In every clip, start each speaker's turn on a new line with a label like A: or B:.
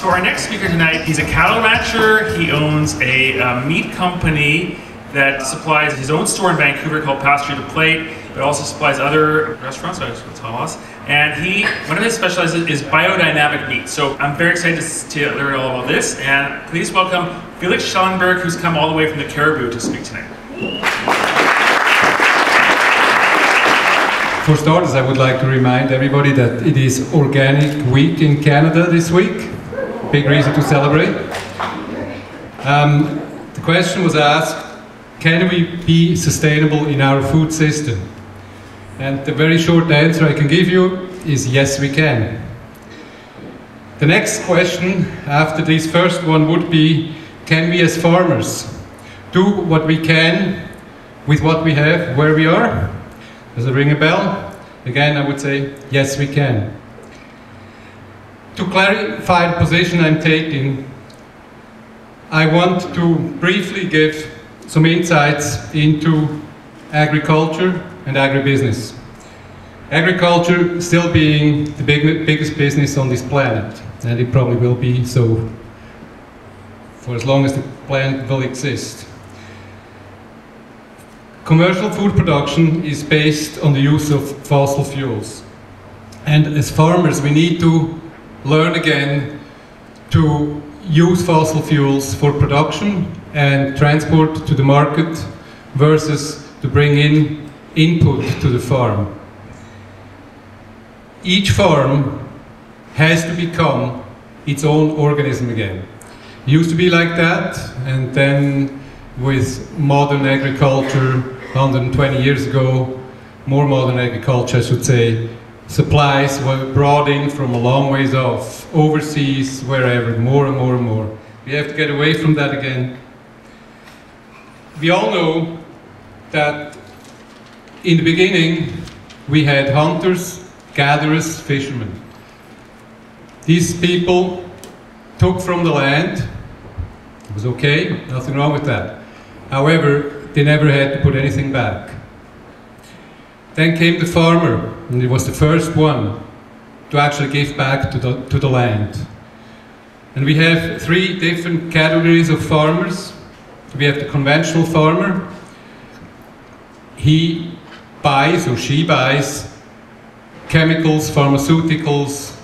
A: So our next speaker tonight, he's a cattle rancher. He owns a meat company that supplies his own store in Vancouver called Pasture to Plate, but also supplies other restaurants, I will tell us. And one of his specializes is biodynamic meat. So I'm very excited to learn all about this. And please welcome Felix Schellenberg, who's come all the way from the Caribou to speak tonight.
B: For starters, I would like to remind everybody that it is Organic Week in Canada this week. Big reason to celebrate. The question was asked, can we be sustainable in our food system? And the very short answer I can give you is yes, we can. The next question after this first one would be, can we as farmers do what we can with what we have, where we are? Does it ring a bell? Again, I would say, yes, we can. To clarify the position I'm taking, I want to briefly give some insights into agriculture and agribusiness. Agriculture still being the biggest business on this planet, and it probably will be so for as long as the planet will exist. Commercial food production is based on the use of fossil fuels. And as farmers, we need to learn again to use fossil fuels for production and transport to the market versus to bring in input to the farm. Each farm has to become its own organism again. It used to be like that, and then with modern agriculture 120 years ago, more modern agriculture I should say, supplies were brought in from a long ways off, overseas, wherever, more and more and more. We have to get away from that again. We all know that in the beginning we had hunters, gatherers, fishermen. These people took from the land. It was okay, nothing wrong with that. However, they never had to put anything back. Then came the farmer, and he was the first one to actually give back to the land. And we have three different categories of farmers. We have the conventional farmer. He buys, or she buys, chemicals, pharmaceuticals,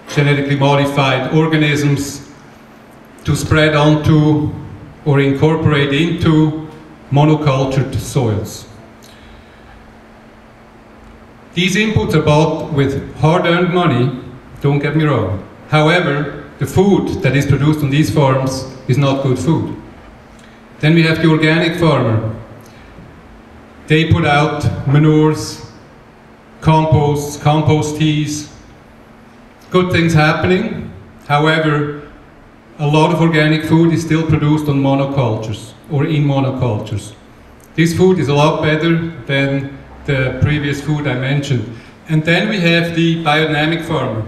B: genetically modified organisms to spread onto or incorporate into monocultured soils. These inputs are bought with hard-earned money, don't get me wrong. However, the food that is produced on these farms is not good food. Then we have the organic farmer. They put out manures, composts, compost teas, good things happening. However, a lot of organic food is still produced on monocultures or in monocultures. This food is a lot better than the previous food I mentioned. And then we have the biodynamic farmer.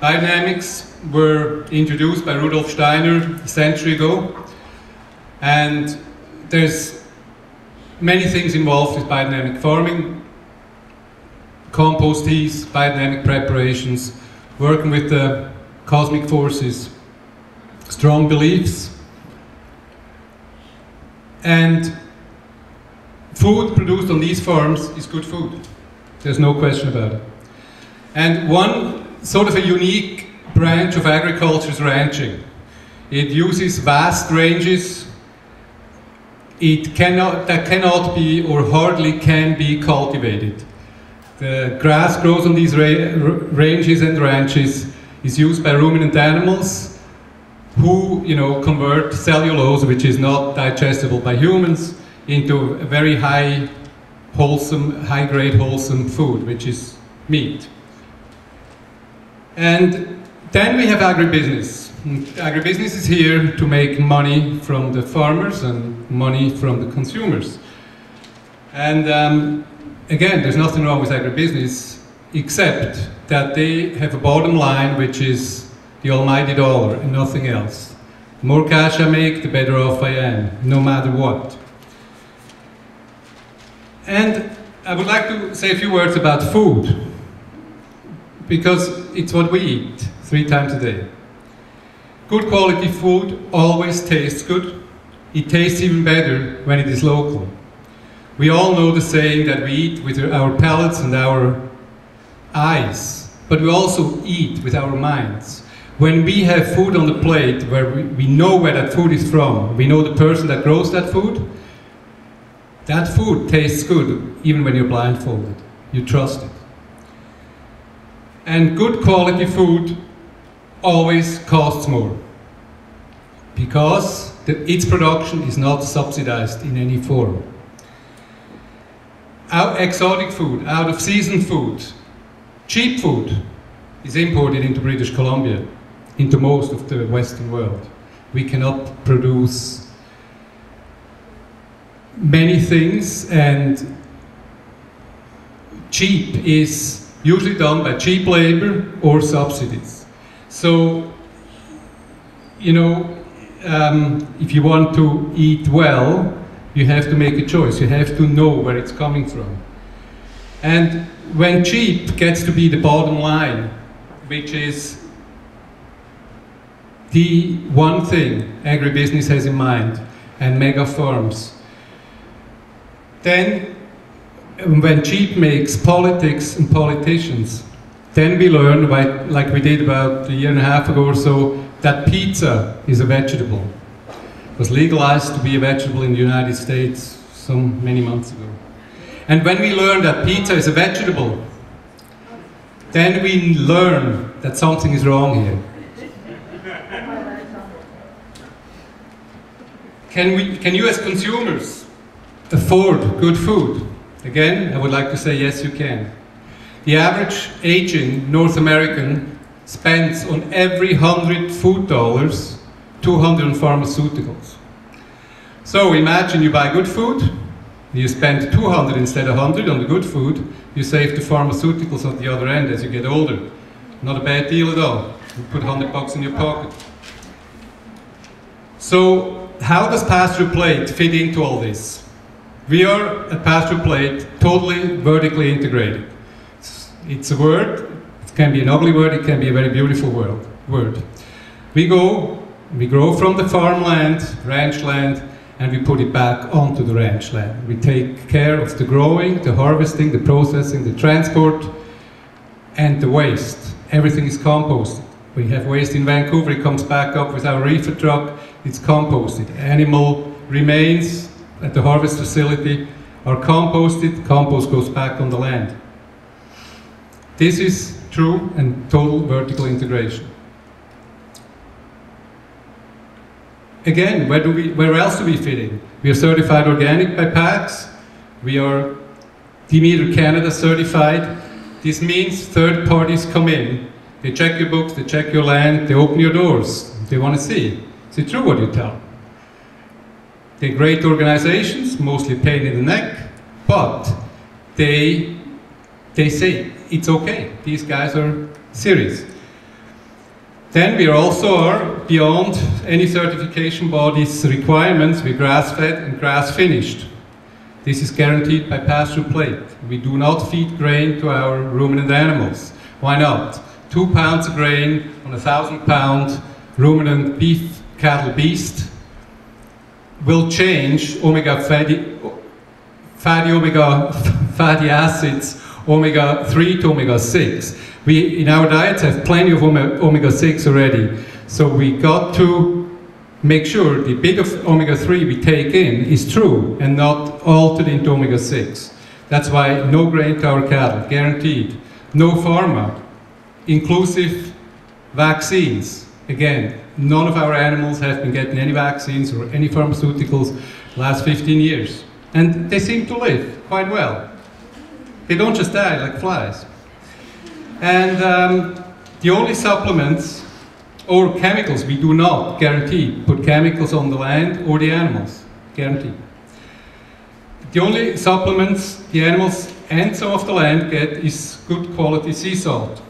B: Biodynamics were introduced by Rudolf Steiner a century ago, and there's many things involved with biodynamic farming. Compost teas, biodynamic preparations, working with the cosmic forces, strong beliefs, and food produced on these farms is good food. There's no question about it. And one sort of a unique branch of agriculture is ranching. It uses vast ranges. That cannot be or hardly can be cultivated. The grass grows on these ranges and ranches is used by ruminant animals who, convert cellulose, which is not digestible by humans, into a very high-grade wholesome food, which is meat. And then we have agribusiness. And agribusiness is here to make money from the farmers and money from the consumers. And again, there's nothing wrong with agribusiness, except that they have a bottom line, which is the almighty dollar and nothing else. The more cash I make, the better off I am, no matter what. And I would like to say a few words about food, because it's what we eat 3 times a day. Good quality food always tastes good. It tastes even better when it is local. We all know the saying that we eat with our palates and our eyes, but we also eat with our minds. When we have food on the plate where we know where that food is from, we know the person that grows that food tastes good even when you're blindfolded. You trust it. And good quality food always costs more because its production is not subsidized in any form. Our exotic food, out of season food, cheap food is imported into British Columbia, into most of the Western world. We cannot produce many things, and cheap is usually done by cheap labor or subsidies. So, you know, if you want to eat well, you have to make a choice. You have to know where it's coming from. And when cheap gets to be the bottom line, which is the one thing agribusiness has in mind, and mega farms, then when cheap makes politics and politicians, then we learn, like we did about a year and a half ago or so, that pizza is a vegetable. It was legalized to be a vegetable in the United States many months ago. And when we learn that pizza is a vegetable, then we learn that something is wrong here. Can you as consumers afford good food? Again, I would like to say yes, you can. The average aging North American spends on every 100 food dollars 200 on pharmaceuticals. So imagine you buy good food, you spend 200 instead of 100 on the good food, you save the pharmaceuticals at the other end as you get older. Not a bad deal at all. You put $100 in your pocket. So how does Pasture Plate fit into all this? We are at Pasture Plate totally vertically integrated. It's a word, it can be an ugly word, it can be a very beautiful word. We grow from the farmland, ranch land, and we put it back onto the ranch land. We take care of the growing, the harvesting, the processing, the transport, and the waste. Everything is composted. We have waste in Vancouver, it comes back up with our reefer truck, it's composted. Animal remains at the harvest facility are composted, compost goes back on the land. This is true and total vertical integration. Again, where else do we fit in? We are certified organic by PAX. We are Demeter Canada certified. This means third parties come in. They check your books, they check your land, they open your doors. They want to see. Is it true what you tell? They're great organizations, mostly pain in the neck, but they say it's okay. These guys are serious. Then we also are beyond any certification body's requirements. We're grass-fed and grass-finished. This is guaranteed by Pasture Plate. We do not feed grain to our ruminant animals. Why not? 2 pounds of grain on a 1,000-pound ruminant beef cattle beast will change fatty acids, omega-3 to omega-6. We, in our diets, have plenty of omega-6 already. So we got to make sure the bit of omega-3 we take in is true and not altered into omega-6. That's why no grain to our cattle, guaranteed. No pharma, inclusive vaccines. Again, none of our animals have been getting any vaccines or any pharmaceuticals the last 15 years. And they seem to live quite well. They don't just die like flies. And the only supplements or chemicals we do not guarantee put chemicals on the land or the animals, guaranteed. The only supplements the animals and some of the land get is good quality sea salt.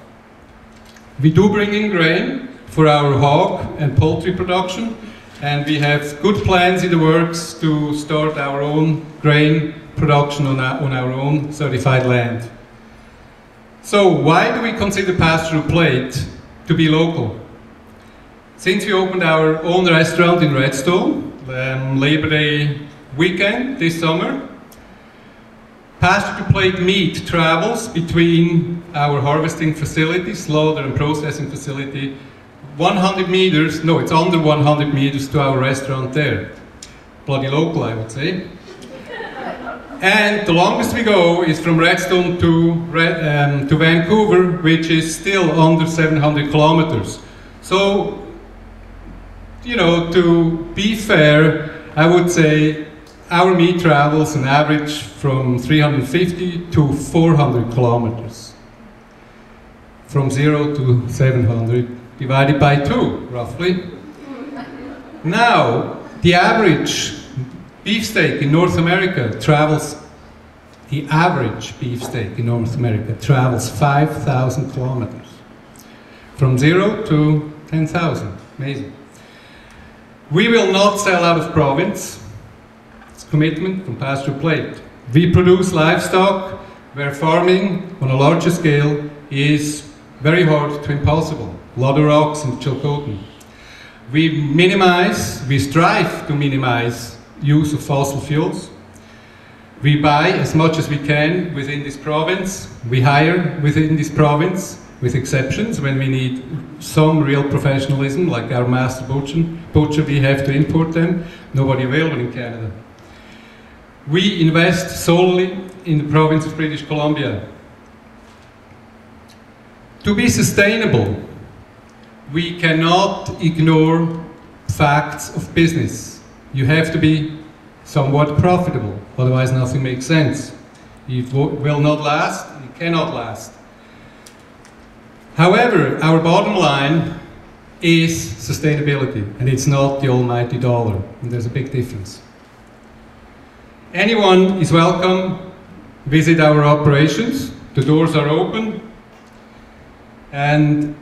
B: We do bring in grain for our hog and poultry production, and we have good plans in the works to start our own grain production on our own certified land. So why do we consider Pasture Plate to be local? Since we opened our own restaurant in Redstone, Labor Day weekend this summer, Pasture to plate meat travels between our harvesting facility, slaughter and processing facility, 100 meters, no, it's under 100 meters to our restaurant there. Bloody local, I would say. And the longest we go is from Redstone to Vancouver, which is still under 700 kilometers. So, you know, to be fair, I would say our meat travels on average from 350 to 400 kilometers. From 0 to 700 divided by 2, roughly. Now, the average beefsteak in North America travels, the average beefsteak in North America travels 5,000 kilometers. From 0 to 10,000, amazing. We will not sell out of province. It's a commitment from Pasture Plate. We produce livestock where farming on a larger scale is very hard to impossible. A lot of rocks in Chilcotin. We strive to minimize use of fossil fuels. We buy as much as we can within this province. We hire within this province, with exceptions. When we need some real professionalism, like our master butcher, we have to import them. Nobody available in Canada. We invest solely in the province of British Columbia. To be sustainable, we cannot ignore facts of business. You have to be somewhat profitable, otherwise nothing makes sense. It will not last, it cannot last. However, our bottom line is sustainability, and it's not the almighty dollar, and there's a big difference. Anyone is welcome, visit our operations, the doors are open, and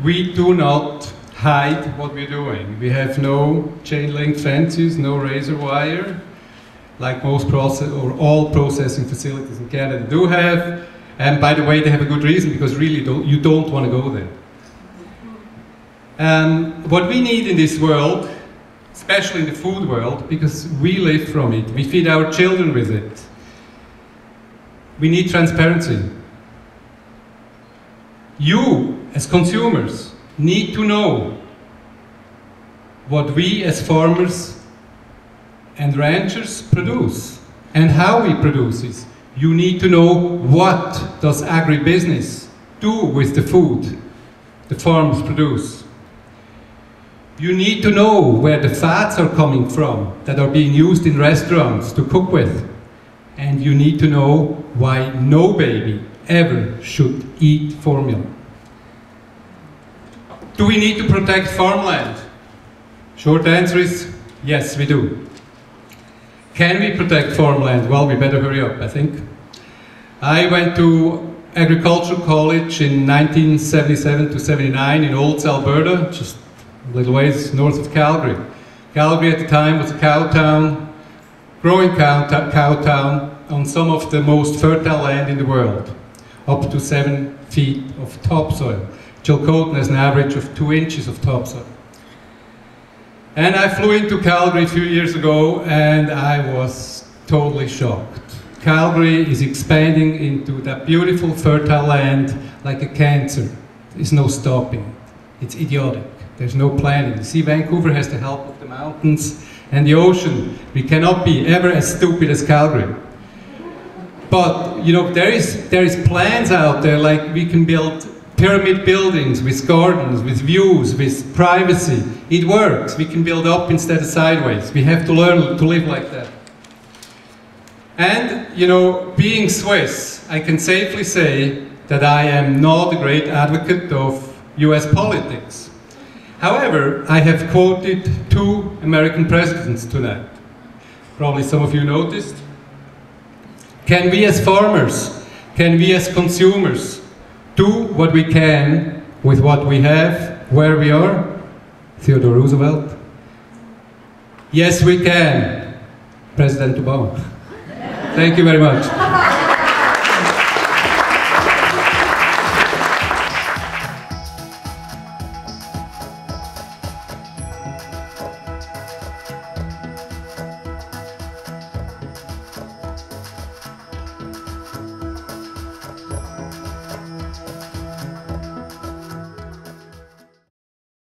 B: we do not hide what we're doing. We have no chain link fences, no razor wire, like most all processing facilities in Canada do have. And by the way, they have a good reason, because really you don't want to go there. What we need in this world, especially in the food world, because we live from it, we feed our children with it, we need transparency. You, as consumers, need to know what we as farmers and ranchers produce and how we produce it. You need to know what does agribusiness do with the food the farmers produce. You need to know where the fats are coming from that are being used in restaurants to cook with. And you need to know why no baby ever should eat formula. Do we need to protect farmland? Short answer is yes, we do. Can we protect farmland? Well, we better hurry up, I think. I went to agricultural college in 1977 to 79 in Olds, Alberta, just a little ways north of Calgary. Calgary at the time was a cow town, growing cow town on some of the most fertile land in the world, up to 7 feet of topsoil. Chilcotin has an average of 2 inches of topsoil. And I flew into Calgary a few years ago and I was totally shocked. Calgary is expanding into that beautiful fertile land like a cancer. There's no stopping it. It's idiotic. There's no planning. You see, Vancouver has the help of the mountains and the ocean. We cannot be ever as stupid as Calgary. But, you know, there is plans out there, like we can build pyramid buildings with gardens, with views, with privacy. It works. We can build up instead of sideways. We have to learn to live like that. And, you know, being Swiss, I can safely say that I am not a great advocate of US politics. However, I have quoted 2 American presidents tonight. Probably some of you noticed. Can we as farmers, can we as consumers do what we can with what we have, where we are? Theodore Roosevelt. Yes, we can. President Obama. Thank you very much.